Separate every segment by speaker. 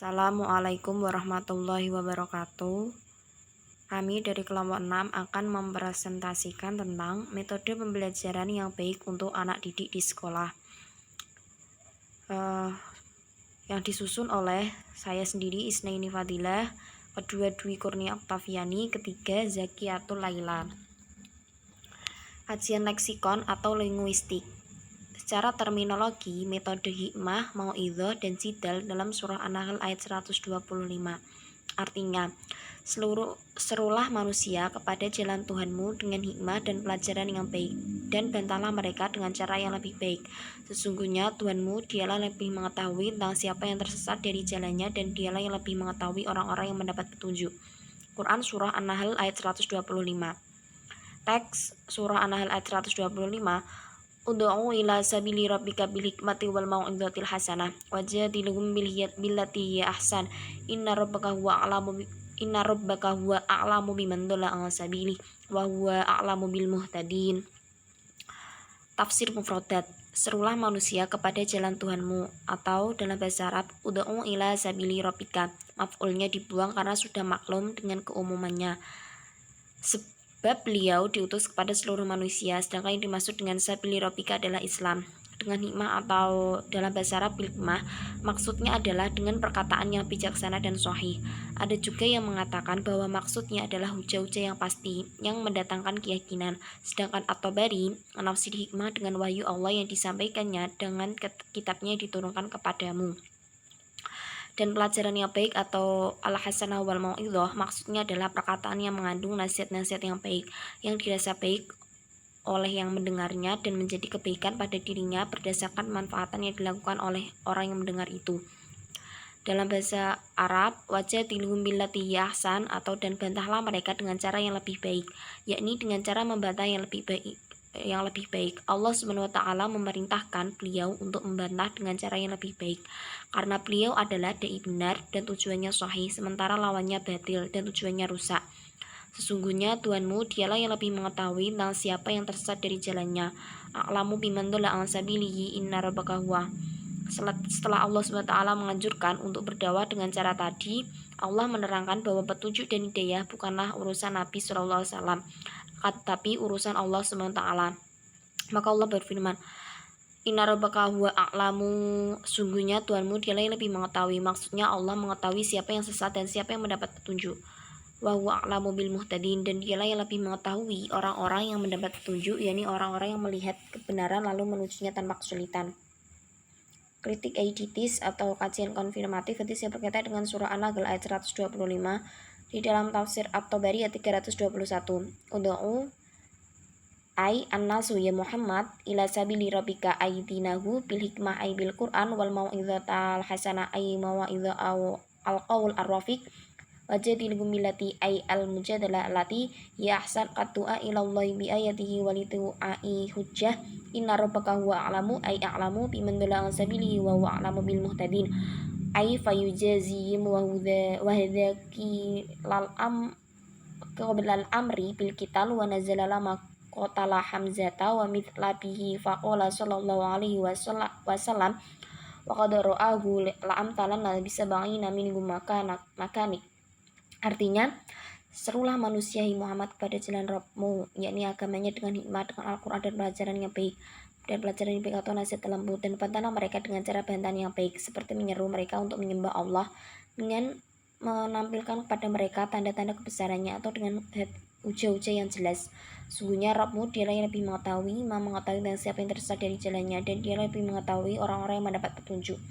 Speaker 1: Assalamualaikum warahmatullahi wabarakatuh. Kami dari kelompok 6 akan mempresentasikan tentang metode pembelajaran yang baik untuk anak didik di sekolah. Yang disusun oleh saya sendiri, Isnaini Fadilah, kedua Dwi Kurnia Oktaviani, ketiga Zakiatul Laila. Kajian leksikon atau linguistik. Secara terminologi, metode hikmah, mau'idhah, dan jidal dalam surah An-Nahl ayat 125. Artinya, serulah manusia kepada jalan Tuhanmu dengan hikmah dan pelajaran yang baik, dan bantahlah mereka dengan cara yang lebih baik. Sesungguhnya Tuhanmu dialah lebih mengetahui tentang siapa yang tersesat dari jalannya, dan dialah yang lebih mengetahui orang-orang yang mendapat petunjuk. Quran Surah An-Nahl ayat 125. Teks Surah An-Nahl ayat 125. Ud'u ila sabili rabbika bil hikmati wal mau'izatil hasanah wajadilhum billati hiya ahsan inna rabbaka huwa a'lamu biman dhalla an sabili wa huwa a'lamu bil muhtadin. Tafsir mufradat. Serulah manusia kepada jalan Tuhanmu, atau dalam bahasa Arab ud'u ila sabili rabbika. Maf'ulnya dibuang karena sudah maklum dengan keumumannya. Sebab beliau diutus kepada seluruh manusia, sedangkan yang dimaksud dengan sabili rabbika adalah Islam. Dengan hikmah atau dalam bahasa Arab hikmah, maksudnya adalah dengan perkataan yang bijaksana dan sahih. Ada juga yang mengatakan bahwa maksudnya adalah hujah-hujah yang pasti, yang mendatangkan keyakinan. Sedangkan At-Tabari menafsir hikmah dengan wahyu Allah yang disampaikannya dengan kitabnya yang diturunkan kepadamu. Dan pelajaran yang baik atau al-hasanah wal mau'idhah maksudnya adalah perkataan yang mengandung nasihat-nasihat yang baik, yang dirasa baik oleh yang mendengarnya dan menjadi kebaikan pada dirinya berdasarkan manfaatan yang dilakukan oleh orang yang mendengar itu. Dalam bahasa Arab, wajadilhum billati hiya ahsan, atau dan bantahlah mereka dengan cara yang lebih baik, yakni dengan cara membantah yang lebih baik. Allah Subhanahu wa taala memerintahkan beliau untuk membantah dengan cara yang lebih baik, karena beliau adalah dai benar dan tujuannya sahih, sementara lawannya batil dan tujuannya rusak. Sesungguhnya Tuhanmu dialah yang lebih mengetahui tentang siapa yang tersesat dari jalannya. A'lamu biman dhalla an sabilihi inna rabbaka huwa. Setelah Allah SWT menganjurkan untuk berdakwah dengan cara tadi, Allah menerangkan bahwa petunjuk dan hidayah bukanlah urusan Nabi SAW, tapi urusan Allah SWT. Maka Allah berfirman, Inna rabbaka huwa a'lamu, sungguhnya Tuhanmu dialah yang lebih mengetahui. Maksudnya Allah mengetahui siapa yang sesat dan siapa yang mendapat petunjuk. Wa huwa a'lamu bil muhtadin, dan dialah yang lebih mengetahui orang-orang yang mendapat petunjuk, yakni orang-orang yang melihat kebenaran lalu menujunya tanpa kesulitan. Kritik eiditis atau kajian konfirmatif hadis yang berkaitan dengan surah An-Nahl ayat 125 di dalam tafsir At-Tabari ayat 321. Ud'u ay an-nasu ya Muhammad ila sabili rabbika aydinahu bil hikmah ay bil Qur'an wal mau'izatal hasanah ay mau'izah al-qaul ar-rafiq wajadilhum billati ay al-mujadalah allati ya ahsan qattu'a ilallahi bi ayatihi walitu'ai hujjah inna rabbaka huwa a'lamu ay a'lamu biman dhalla an sabilihi wa huwa a'lamu bil muhtadin ay fayujazihim wa hadaki lal qablal amri bil qital wa nazala lama qatala hamzata wa mithla bihi faqala sallallahu alaihi wasallam wa qad ra'ahu la'am talanna bisab'ina minhum makanik. Artinya, serulah manusia Muhammad kepada jalan Rabbmu, yakni agamanya dengan hikmah, dengan Al-Quran dan pelajaran yang baik, dan pelajaran yang baik atau nasihat lembut, dan bantahlah mereka dengan cara bantahan yang baik, seperti menyeru mereka untuk menyembah Allah dengan menampilkan kepada mereka tanda-tanda kebesarannya, atau dengan hujah-hujah yang jelas. Sungguhnya Rabbmu dialah yang lebih mengetahui tentang siapa yang tersesat dari jalannya, dan dialah lebih mengetahui orang-orang yang mendapat petunjuk.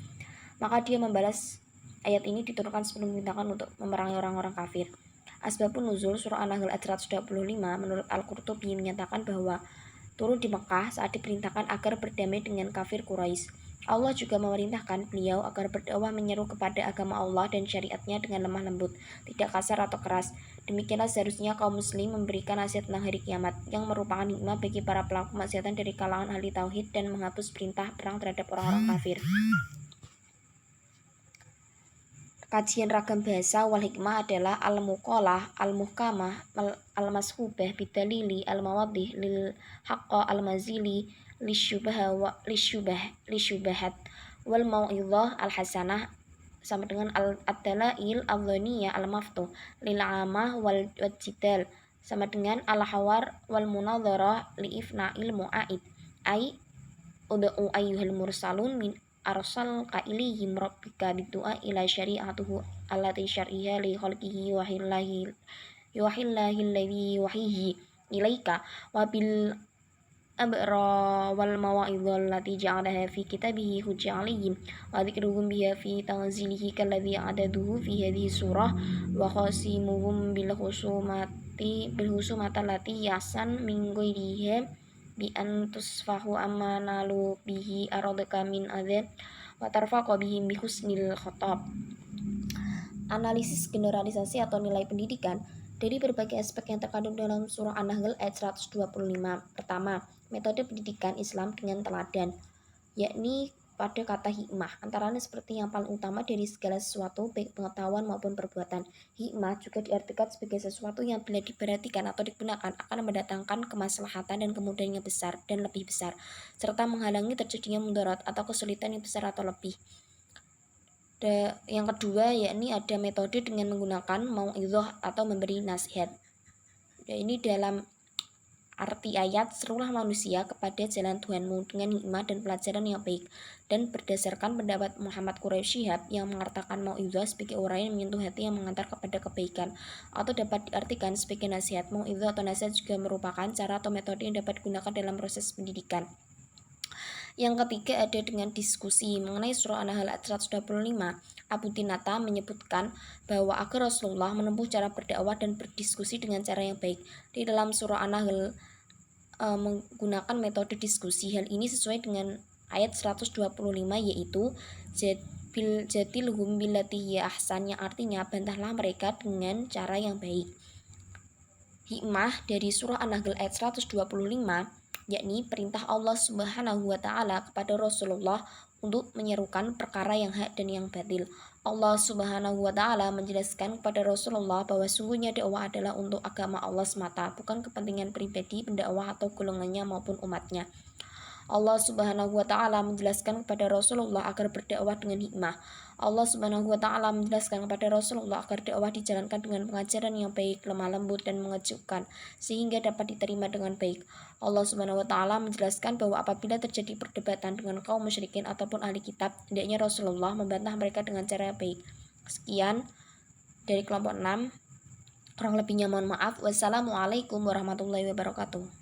Speaker 1: Maka dia membalas ayat ini diturunkan sebelum memerintahkan untuk memerangi orang-orang kafir. Asbabun nuzul surah An-Nahl ayat 125 menurut Al-Qurtubi menyatakan bahwa turun di Mekah saat diperintahkan agar berdamai dengan kafir Quraisy. Allah juga memerintahkan beliau agar berdakwah menyeru kepada agama Allah dan syariatnya dengan lemah lembut, tidak kasar atau keras. Demikianlah seharusnya kaum muslim memberikan nasihat tentang hari kiamat, yang merupakan hikmah bagi para pelaku kemaksiatan dari kalangan ahli tauhid dan menghapus perintah perang terhadap orang-orang kafir. Kajian ragam bahasa wal hikmah adalah al-muqalah, al-muhkamah, al-mashubah, bidalili, al-mawadih, lil haqqa, al-mazili, lisyubahat, wal mau'idhah, al-hasanah, sama dengan ad-dalail al-dhaniyah al-maftuh lil amah wal jidal, sama dengan al-hawar wal munadharah li ifna'il mu'aid, ai ud'u ayyuhal mursalun min arsal qailihim rabbika bidu'a ila syari'atuhu allati syar'iha li khalqihi yuhillahi alladhi yuhihi ilaika wa bil abra wal mawa'idhal lati ja'alaha fi kitabihi hujja 'alaihim wa dzikruhum biha fi tanzilihi kalladzi adaduhu fi hadhihi surah wa khasimuhum bil husumati lati yasan min ghairiha bi an tusfahu amma nalu bihi aradaka min adzab wa tarfaqa bihim bi husnil khatab. Analisis generalisasi atau nilai pendidikan dari berbagai aspek yang terkandung dalam surah An-Nahl ayat 125. Pertama, metode pendidikan Islam dengan teladan, yakni pada kata hikmah, antara lain seperti yang paling utama dari segala sesuatu, baik pengetahuan maupun perbuatan. Hikmah juga diartikan sebagai sesuatu yang bila diperhatikan atau digunakan akan mendatangkan kemaslahatan dan kemudahan yang besar dan lebih besar, serta menghalangi terjadinya mudarat atau kesulitan yang besar atau lebih. Yang kedua, yakni ada metode dengan menggunakan mau'idhah atau memberi nasihat. Ini dalam arti ayat, serulah manusia kepada jalan Tuhanmu dengan hikmah dan pelajaran yang baik. Dan berdasarkan pendapat Muhammad Quraisy Shihab yang mengatakan mau'idhah sebagai uraian yang menyentuh hati yang mengantar kepada kebaikan, atau dapat diartikan sebagai nasihat. Mau'idhah atau nasihat juga merupakan cara atau metode yang dapat digunakan dalam proses pendidikan. Yang ketiga ada dengan diskusi. Mengenai surah An-Nahl ayat 125, Abu Tinata menyebutkan bahwa agar Rasulullah menempuh cara berdakwah dan berdiskusi dengan cara yang baik. Di dalam surah An-Nahl menggunakan metode diskusi. Hal ini sesuai dengan ayat 125, yaitu jadilhum billati hiya ahsan, yang artinya bantahlah mereka dengan cara yang baik. Hikmah dari surah An-Nahl ayat 125, yakni perintah Allah Subhanahu wa Ta'ala kepada Rasulullah untuk menyerukan perkara yang hak dan yang batil. Allah Subhanahu wa Ta'ala menjelaskan kepada Rasulullah bahwa sungguhnya dakwah adalah untuk agama Allah semata, bukan kepentingan pribadi pendakwah atau golongannya maupun umatnya. Allah Subhanahu wa Ta'ala menjelaskan kepada Rasulullah agar berdakwah dengan hikmah. Allah Subhanahu wa Ta'ala menjelaskan kepada Rasulullah agar dakwah dijalankan dengan pengajaran yang baik, lemah lembut dan mengejutkan, sehingga dapat diterima dengan baik. Allah Subhanahu wa Ta'ala menjelaskan bahwa apabila terjadi perdebatan dengan kaum musyrikin ataupun ahli kitab, hendaknya Rasulullah membantah mereka dengan cara yang baik. Sekian dari kelompok 6. Kurang lebihnya mohon maaf. Wassalamualaikum warahmatullahi wabarakatuh.